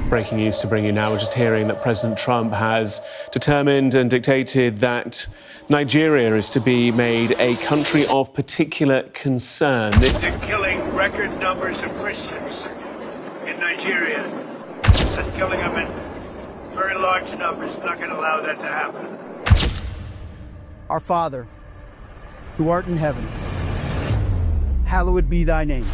Breaking news to bring you now. We're just hearing that President Trump has determined and dictated that Nigeria is to be made a country of particular concern. They're killing record numbers of Christians in Nigeria. They're killing them in very large numbers. We're not going to allow that to happen. Our Father, who art in heaven, hallowed be thy name.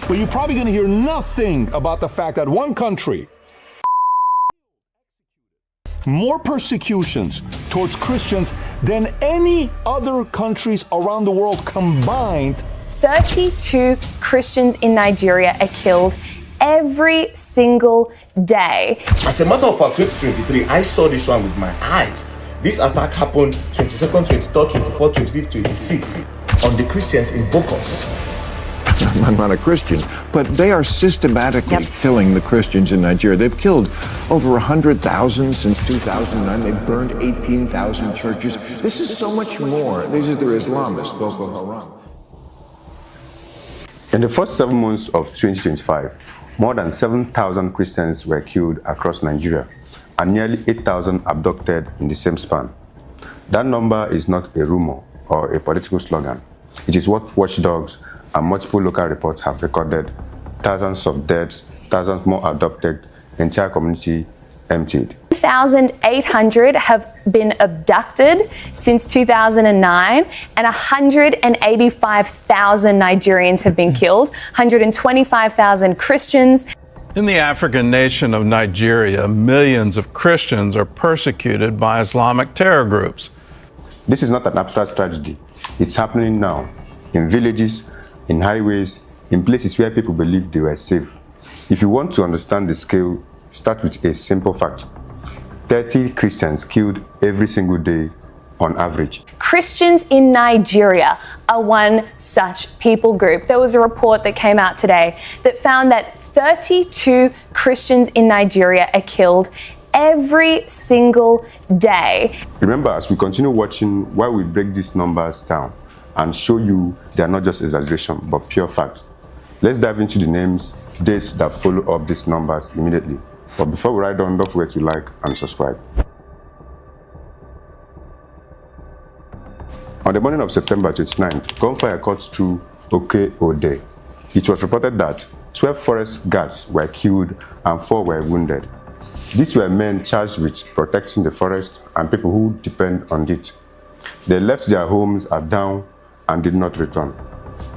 But you're probably going to hear nothing about the fact that one country, more persecutions towards Christians than any other countries around the world combined. 32 Christians in Nigeria are killed every single day. As a matter of fact, 2023, I saw this one with my eyes. This attack happened 22nd, 23rd, 24th, 25th, 26th on the Christians in Boko. I'm not a Christian, but they are systematically killing the Christians in Nigeria. They've killed over 100,000 since 2009. They've burned 18,000 churches. This is so much more. These are their Islamists, Boko Haram. In the first 7 months of 2025, more than 7,000 Christians were killed across Nigeria and nearly 8,000 abducted in the same span. That number is not a rumor or a political slogan. It is what watchdogs and multiple local reports have recorded: thousands of deaths, thousands more abducted, entire community emptied. 1,800 have been abducted since 2009, and 185,000 Nigerians have been killed, 125,000 Christians. In the African nation of Nigeria, millions of Christians are persecuted by Islamic terror groups. This is not an abstract tragedy. It's happening now, in villages, in highways, in places where people believed they were safe. If you want to understand the scale, start with a simple fact: 30 Christians killed every single day on average. Christians in Nigeria are one such people group. There was a report that came out today that found that 32 Christians in Nigeria are killed every single day. Remember, as we continue watching, while we break these numbers down and show you they are not just exaggeration but pure facts, let's dive into the names, dates that follow up these numbers immediately. But before we ride on, don't forget to like and subscribe. On the morning of September 29th, gunfire cut through Ode. It was reported that 12 forest guards were killed and 4 were wounded. These were men charged with protecting the forest and people who depend on it. They left their homes at dawn and did not return.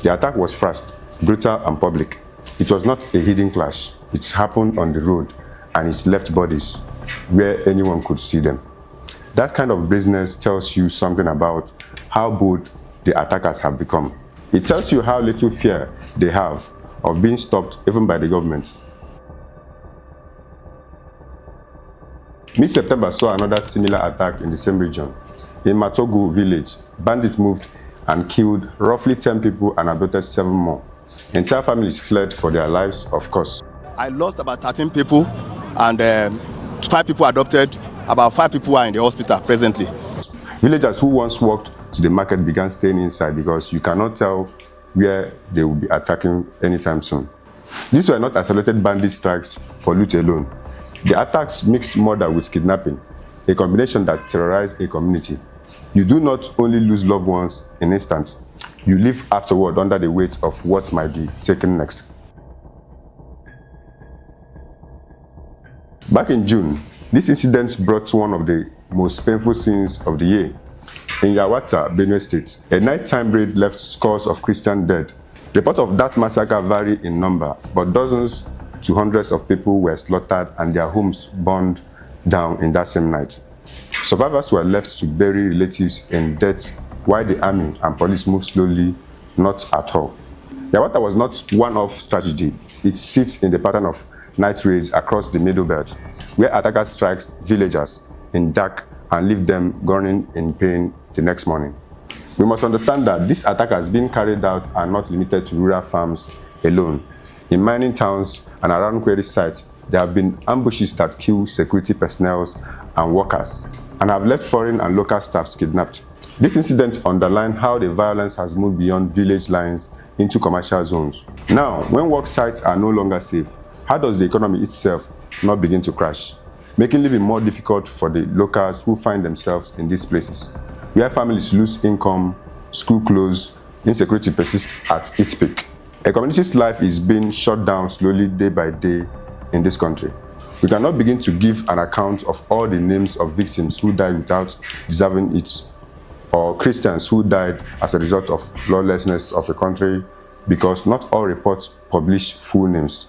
The attack was fast, brutal and public. It was not a hidden clash. It happened on the road and it left bodies where anyone could see them. That kind of business tells you something about how bold the attackers have become. It tells you how little fear they have of being stopped even by the government. Mid-September saw another similar attack in the same region. In Matogu village, bandits moved and killed roughly 10 people and abducted 7 more. Entire families fled for their lives, of course. I lost about 13 people and 5 people adopted. About 5 people are in the hospital presently. Villagers who once walked to the market began staying inside because you cannot tell where they will be attacking anytime soon. These were not isolated bandit strikes for loot alone. The attacks mixed murder with kidnapping, a combination that terrorized a community. You do not only lose loved ones in instants, you live afterward under the weight of what might be taken next. Back in June, this incident brought one of the most painful scenes of the year. In Yawata, Benue State, a nighttime raid left scores of Christians dead. Reports of that massacre vary in number, but dozens to hundreds of people were slaughtered and their homes burned down in that same night. Survivors were left to bury relatives in death while the army and police moved slowly, not at all. Yawata was not one-off strategy. It sits in the pattern of night raids across the Middle Belt, where attackers strike villagers in dark and leave them groaning in pain the next morning. We must understand that these attacks being carried out are not limited to rural farms alone. In mining towns and around quarry sites, there have been ambushes that kill security personnel and workers and have left foreign and local staffs kidnapped. This incident underlines how the violence has moved beyond village lines into commercial zones. Now, when work sites are no longer safe, how does the economy itself not begin to crash, making living more difficult for the locals who find themselves in these places, where families lose income, school close, insecurity persists at its peak. A community's life is being shut down slowly day by day in this country. We cannot begin to give an account of all the names of victims who died without deserving it, or Christians who died as a result of lawlessness of the country, because not all reports publish full names.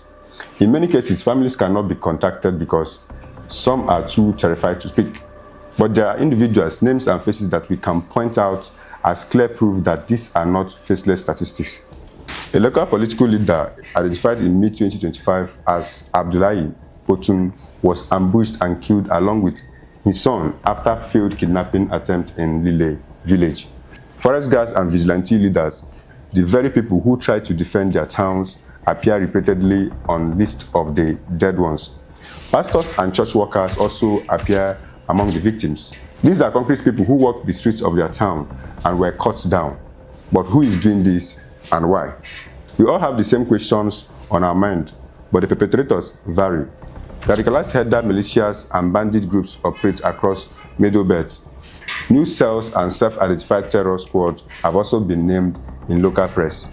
In many cases, families cannot be contacted because some are too terrified to speak. But there are individuals, names and faces that we can point out as clear proof that these are not faceless statistics. A local political leader identified in mid-2025 as Abdullahi Otun was ambushed and killed along with his son after failed kidnapping attempt in Lille village. Forest guards and vigilante leaders, the very people who try to defend their towns, appear repeatedly on list of the dead ones. Pastors and church workers also appear among the victims. These are concrete people who walk the streets of their town and were cut down. But who is doing this and why? We all have the same questions on our mind, but the perpetrators vary. Radicalized header militias and bandit groups operate across middle belts. New cells and self-identified terror squads have also been named in local press.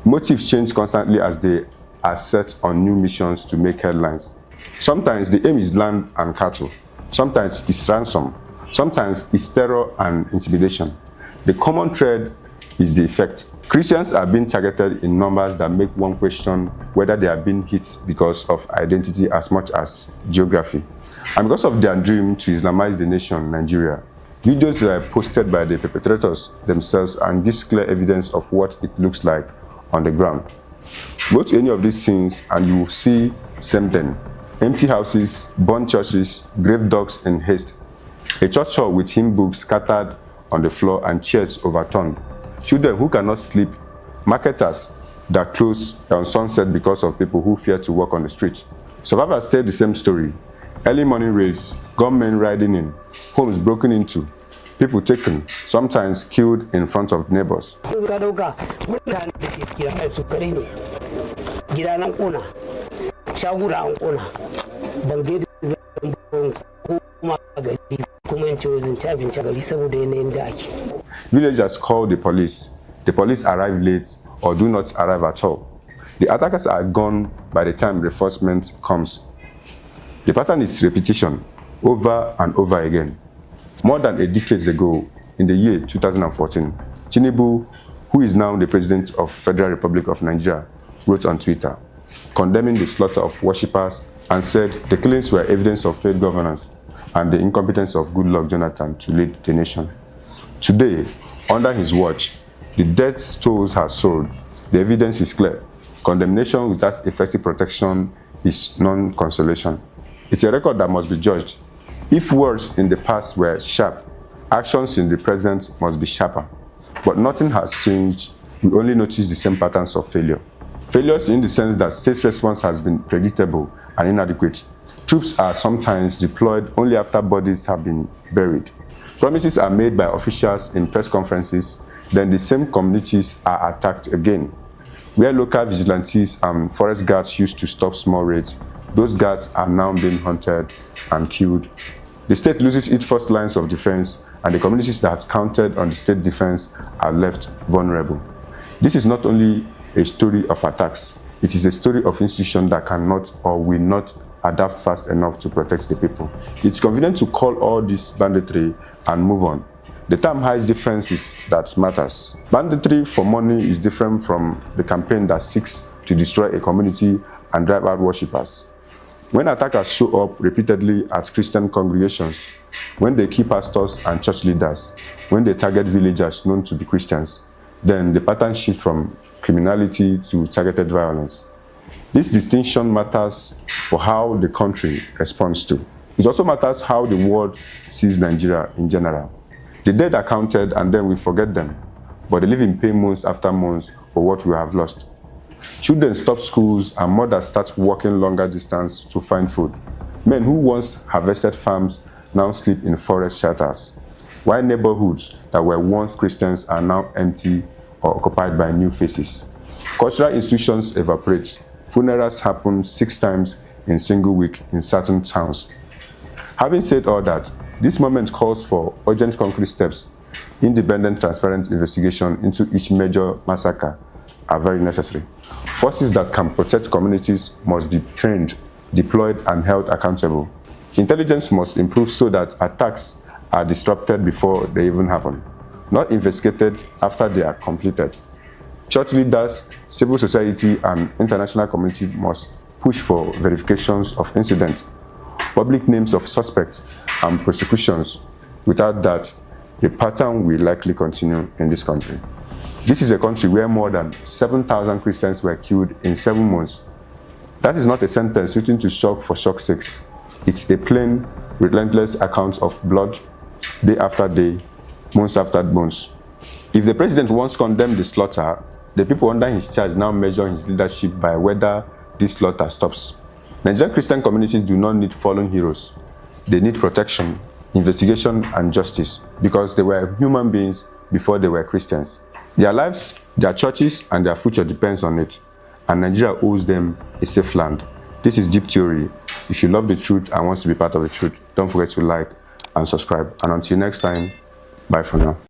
Motives change constantly as they are set on new missions to make headlines. Sometimes the aim is land and cattle. Sometimes it's ransom. Sometimes it's terror and intimidation. The common thread is the effect. Christians are being targeted in numbers that make one question whether they are being hit because of identity as much as geography. And because of their dream to Islamize the nation, Nigeria, videos were posted by the perpetrators themselves and gives clear evidence of what it looks like on the ground. Go to any of these scenes and you will see same thing. Empty houses, burned churches, grave dogs in haste, a church hall with hymn books scattered on the floor and chairs overturned, children who cannot sleep, marketers that close on sunset because of people who fear to walk on the streets. Survivors tell the same story. Early morning raids, gunmen riding in, homes broken into, people taken, sometimes killed in front of neighbors. Villagers call the police. The police arrive late or do not arrive at all. The attackers are gone by the time reinforcement comes. The pattern is repetition, over and over again. More than a decade ago, in the year 2014, Tinubu, who is now the President of Federal Republic of Nigeria, wrote on Twitter, condemning the slaughter of worshippers and said the killings were evidence of failed governance and the incompetence of Goodluck Jonathan to lead the nation. Today, under his watch, the death tolls have soared. The evidence is clear. Condemnation without effective protection is non-consolation. It's a record that must be judged. If words in the past were sharp, actions in the present must be sharper. But nothing has changed. We only notice the same patterns of failure. Failures in the sense that state response has been predictable and inadequate. Troops are sometimes deployed only after bodies have been buried. Promises are made by officials in press conferences, then the same communities are attacked again. Where local vigilantes and forest guards used to stop small raids, those guards are now being hunted and killed. The state loses its first lines of defense, and the communities that counted on the state defense are left vulnerable. This is not only a story of attacks, it is a story of institutions that cannot or will not adapt fast enough to protect the people. It's convenient to call all this banditry and move on. The term hides differences that matters. Banditry for money is different from the campaign that seeks to destroy a community and drive out worshippers. When attackers show up repeatedly at Christian congregations, when they kill pastors and church leaders, when they target villagers known to be Christians, then the pattern shifts from criminality to targeted violence. This distinction matters for how the country responds to. It also matters how the world sees Nigeria in general. The dead are counted and then we forget them, but they live in pain months after months for what we have lost. Children stop schools and mothers start walking longer distance to find food. Men who once harvested farms now sleep in forest shelters, while neighborhoods that were once Christians are now empty or occupied by new faces. Cultural institutions evaporate. Funerals happen 6 times in a single week in certain towns. Having said all that, this moment calls for urgent concrete steps. Independent, transparent investigation into each major massacre are very necessary. Forces that can protect communities must be trained, deployed, and held accountable. Intelligence must improve so that attacks are disrupted before they even happen, not investigated after they are completed. Church leaders, civil society, and international community must push for verifications of incidents, public names of suspects, and prosecutions. Without that, the pattern will likely continue in this country. This is a country where more than 7,000 Christians were killed in 7 months. That is not a sentence written to shock for shock's sake. It's a plain, relentless account of blood, day after day, months after months. If the president once condemned the slaughter, the people under his charge now measure his leadership by whether this slaughter stops. Nigerian Christian communities do not need fallen heroes. They need protection, investigation, and justice, because they were human beings before they were Christians. Their lives, their churches, and their future depends on it, and Nigeria owes them a safe land. This is Deep Theory. If you love the truth and want to be part of the truth, don't forget to like and subscribe. And until next time, bye for now.